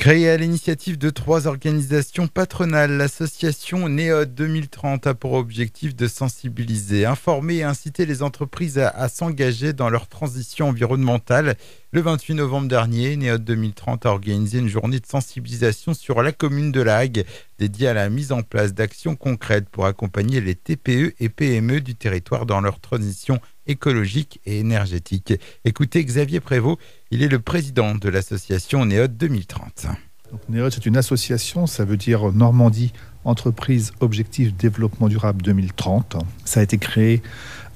Créée à l'initiative de 3 organisations patronales, l'association NEOD 2030 a pour objectif de sensibiliser, informer et inciter les entreprises à s'engager dans leur transition environnementale. Le 28 novembre dernier, NEOD 2030 a organisé une journée de sensibilisation sur la commune de La Hague, dédiée à la mise en place d'actions concrètes pour accompagner les TPE et PME du territoire dans leur transition écologique et énergétique. Écoutez Xavier Prévost, il est le président de l'association NEOD 2030. Donc, NEOD, c'est une association, ça veut dire Normandie Entreprise Objectif Développement Durable 2030. Ça a été créé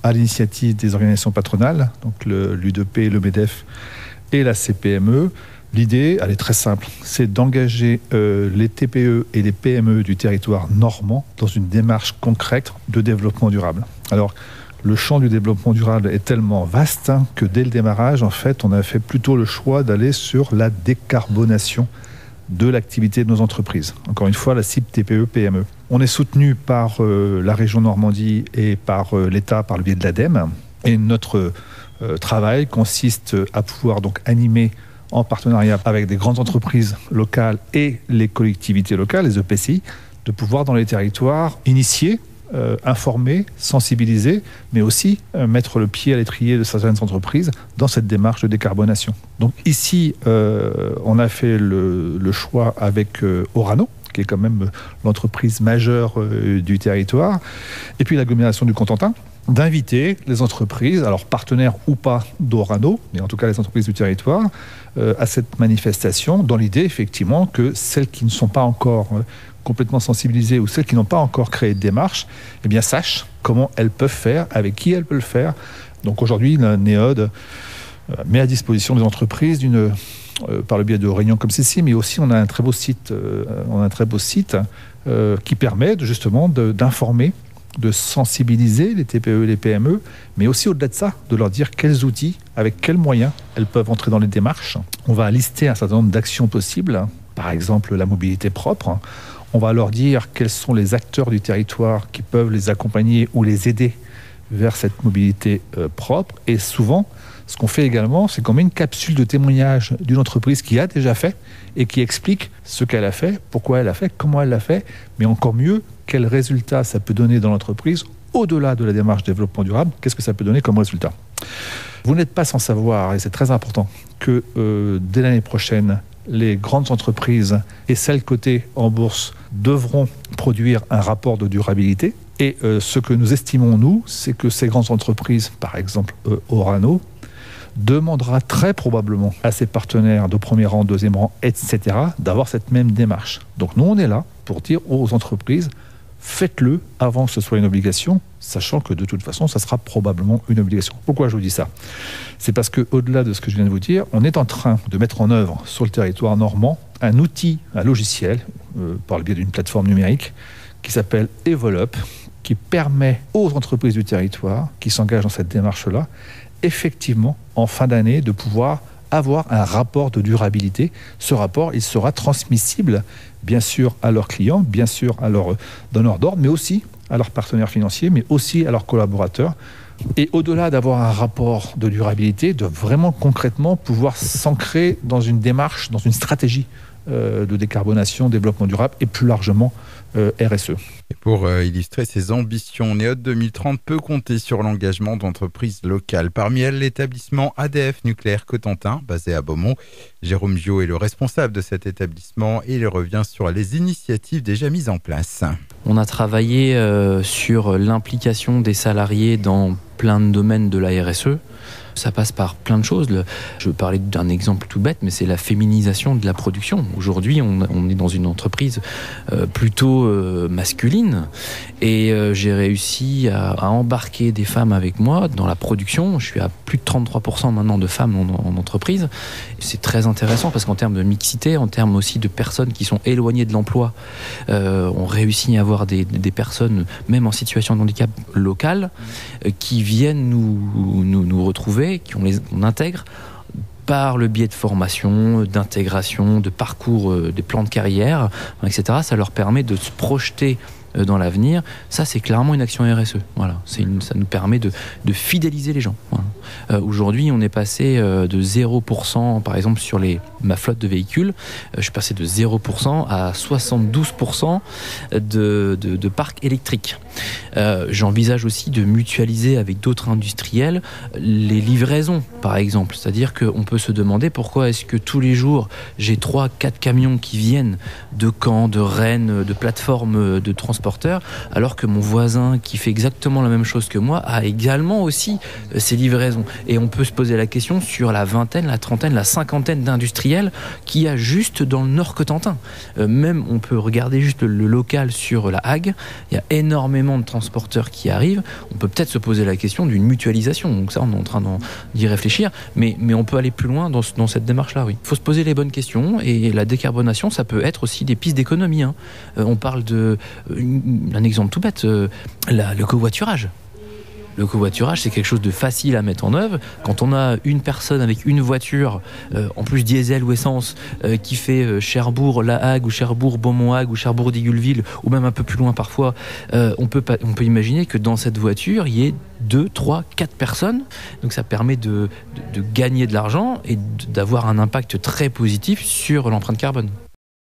à l'initiative des organisations patronales, donc l'UDP, le MEDEF et la CPME. L'idée, elle est très simple, c'est d'engager les TPE et les PME du territoire normand dans une démarche concrète de développement durable. Alors, le champ du développement durable est tellement vaste que dès le démarrage, en fait, on a fait plutôt le choix d'aller sur la décarbonation de l'activité de nos entreprises. Encore une fois, la cible TPE-PME. On est soutenu par la région Normandie et par l'État par le biais de l'ADEME. Et notre travail consiste à pouvoir donc animer en partenariat avec des grandes entreprises locales et les collectivités locales, les EPCI, de pouvoir dans les territoires initier, informer, sensibiliser, mais aussi mettre le pied à l'étrier de certaines entreprises dans cette démarche de décarbonation. Donc ici, on a fait le choix avec Orano, qui est quand même l'entreprise majeure du territoire, et puis l'agglomération du Cotentin, d'inviter les entreprises, alors partenaires ou pas d'Orano, mais en tout cas les entreprises du territoire, à cette manifestation, dans l'idée effectivement que celles qui ne sont pas encore complètement sensibilisées ou celles qui n'ont pas encore créé de démarche, eh bien sachent comment elles peuvent faire, avec qui elles peuvent le faire. Donc aujourd'hui, la NEOD met à disposition des entreprises par le biais de réunions comme ceci, mais aussi on a un très beau site, qui permet justement d'informer, de sensibiliser les TPE et les PME, mais aussi au-delà de ça, de leur dire quels outils, avec quels moyens elles peuvent entrer dans les démarches. On va lister un certain nombre d'actions possibles, par exemple la mobilité propre. On va leur dire quels sont les acteurs du territoire qui peuvent les accompagner ou les aider vers cette mobilité propre. Et souvent, ce qu'on fait également, c'est qu'on met une capsule de témoignage d'une entreprise qui a déjà fait et qui explique ce qu'elle a fait, pourquoi elle a fait, comment elle l'a fait, mais encore mieux, quels résultats ça peut donner dans l'entreprise, au-delà de la démarche développement durable, qu'est-ce que ça peut donner comme résultat. Vous n'êtes pas sans savoir, et c'est très important, que dès l'année prochaine, les grandes entreprises et celles cotées en bourse devront produire un rapport de durabilité. Et ce que nous estimons, nous, c'est que ces grandes entreprises, par exemple Orano, demandera très probablement à ses partenaires de premier rang, deuxième rang, etc., d'avoir cette même démarche. Donc nous, on est là pour dire aux entreprises, faites-le avant que ce soit une obligation, sachant que de toute façon, ça sera probablement une obligation. Pourquoi je vous dis ça ? C'est parce qu'au-delà de ce que je viens de vous dire, on est en train de mettre en œuvre sur le territoire normand un outil, un logiciel, par le biais d'une plateforme numérique, qui s'appelle Evolup, qui permet aux entreprises du territoire qui s'engagent dans cette démarche-là, effectivement, en fin d'année, de pouvoir avoir un rapport de durabilité. Ce rapport, il sera transmissible, bien sûr, à leurs clients, bien sûr, à leurs donneurs d'ordre, mais aussi à leurs partenaires financiers, mais aussi à leurs collaborateurs. Et au-delà d'avoir un rapport de durabilité, de vraiment concrètement pouvoir s'ancrer dans une démarche, dans une stratégie de décarbonation, développement durable et plus largement RSE. Et pour illustrer ces ambitions, NEOD 2030 peut compter sur l'engagement d'entreprises locales. Parmi elles, l'établissement ADF Nucléaire Cotentin, basé à Beaumont. Jérôme Gio est le responsable de cet établissement et il revient sur les initiatives déjà mises en place. On a travaillé sur l'implication des salariés dans plein de domaines de la RSE. Ça passe par plein de choses. Je veux parler d'un exemple tout bête, mais c'est la féminisation de la production. Aujourd'hui, on est dans une entreprise plutôt masculine et j'ai réussi à embarquer des femmes avec moi dans la production. Je suis à plus de 33% maintenant de femmes en entreprise. C'est très intéressant parce qu'en termes de mixité, en termes aussi de personnes qui sont éloignées de l'emploi, on réussit à avoir des personnes, même en situation de handicap local, qui viennent nous retrouver, qu'on intègre par le biais de formation, d'intégration, de parcours, des plans de carrière, etc. Ça leur permet de se projeter dans l'avenir. Ça, c'est clairement une action RSE. Voilà. Ça nous permet de fidéliser les gens. Voilà. Aujourd'hui, on est passé de 0%, par exemple, sur ma flotte de véhicules. Je suis passé de 0% à 72% de parc électrique. J'envisage aussi de mutualiser avec d'autres industriels les livraisons, par exemple. C'est-à-dire qu'on peut se demander pourquoi est-ce que tous les jours, j'ai 3-4 camions qui viennent de Caen, de Rennes, de plateformes de transporteurs, alors que mon voisin qui fait exactement la même chose que moi a également aussi ses livraisons. Et on peut se poser la question sur la vingtaine, la trentaine, la cinquantaine d'industriels qu'il y a juste dans le Nord Cotentin. Même on peut regarder juste le local sur la Hague, il y a énormément de transporteurs qui arrivent. On peut peut-être se poser la question d'une mutualisation. Donc ça, on est en train d'y réfléchir, mais on peut aller plus loin dans cette démarche-là, oui. Il faut se poser les bonnes questions, et la décarbonation, ça peut être aussi des pistes d'économie. On parle un exemple tout bête, le covoiturage. Le covoiturage, c'est quelque chose de facile à mettre en œuvre. Quand on a une personne avec une voiture, en plus diesel ou essence, qui fait Cherbourg-La Hague, ou Cherbourg-Beaumont-Hague, ou Cherbourg-Digulleville, ou même un peu plus loin parfois, on peut imaginer que dans cette voiture, il y ait 2, 3, 4 personnes. Donc ça permet de gagner de l'argent et d'avoir un impact très positif sur l'empreinte carbone.